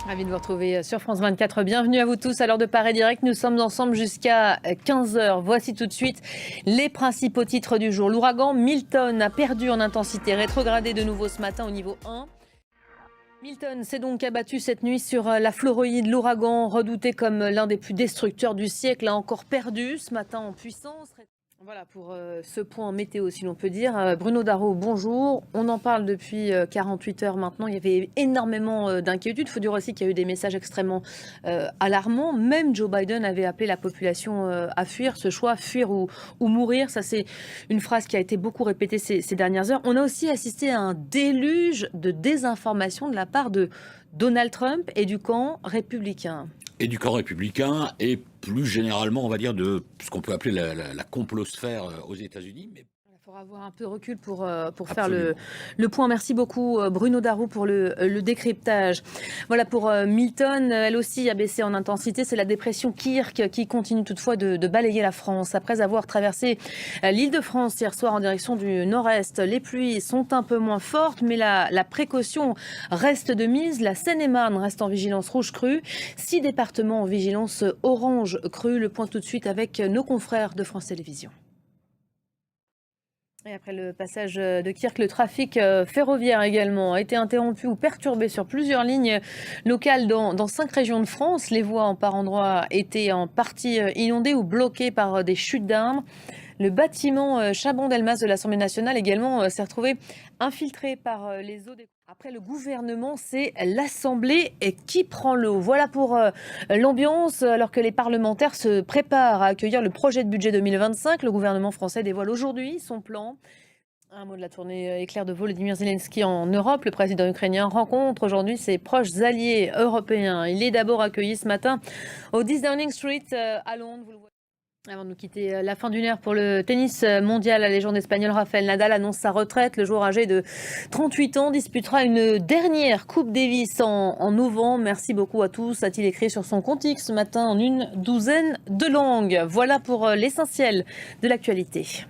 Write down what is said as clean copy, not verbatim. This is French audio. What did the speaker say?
Ravi de vous retrouver sur France 24. Bienvenue à vous tous à l'heure de Paris Direct. Nous sommes ensemble jusqu'à 15 h. Voici tout de suite les principaux titres du jour. L'ouragan Milton a perdu en intensité, rétrogradé de nouveau ce matin au niveau 1. Milton s'est donc abattu cette nuit sur la Floride. L'ouragan, redouté comme l'un des plus destructeurs du siècle, a encore perdu ce matin en puissance. Voilà pour ce point météo, si l'on peut dire. Bruno Darro, bonjour. On en parle depuis 48 heures maintenant. Il y avait énormément d'inquiétudes. Il faut dire aussi qu'il y a eu des messages extrêmement alarmants. Même Joe Biden avait appelé la population à fuir. Ce choix, fuir ou mourir, ça c'est une phrase qui a été beaucoup répétée ces dernières heures. On a aussi assisté à un déluge de désinformation de la part de Donald Trump et du camp républicain. Et du camp républicain, et plus généralement, on va dire, de ce qu'on peut appeler la complosphère aux États-Unis. Mais il faudra avoir un peu de recul pour faire le point. Merci beaucoup Bruno Darro pour le décryptage. Voilà pour Milton, elle aussi a baissé en intensité. C'est la dépression Kirk qui continue toutefois de balayer la France. Après avoir traversé l'Île-de-France hier soir en direction du nord-est, les pluies sont un peu moins fortes, mais la précaution reste de mise. La Seine-et-Marne reste en vigilance rouge crue. 6 départements en vigilance orange crue. Le point tout de suite avec nos confrères de France Télévisions. Et après le passage de Kirk, le trafic ferroviaire également a été interrompu ou perturbé sur plusieurs lignes locales dans 5 régions de France. Les voies par endroits étaient en partie inondées ou bloquées par des chutes d'arbres. Le bâtiment Chabon-Delmas de l'Assemblée nationale également s'est retrouvé infiltré par les eaux des... Après le gouvernement, c'est l'Assemblée qui prend l'eau. Voilà pour l'ambiance. Alors que les parlementaires se préparent à accueillir le projet de budget 2025, le gouvernement français dévoile aujourd'hui son plan. Un mot de la tournée éclair de Volodymyr Zelensky en Europe. Le président ukrainien rencontre aujourd'hui ses proches alliés européens. Il est d'abord accueilli ce matin au 10 Downing Street à Londres. Vous le voyez. Avant de nous quitter, la fin d'une ère pour le tennis mondial. La légende espagnole Rafael Nadal annonce sa retraite. Le joueur âgé de 38 ans disputera une dernière Coupe Davis en novembre. Merci beaucoup à tous, a-t-il écrit sur son compte X ce matin en une douzaine de langues. Voilà pour l'essentiel de l'actualité.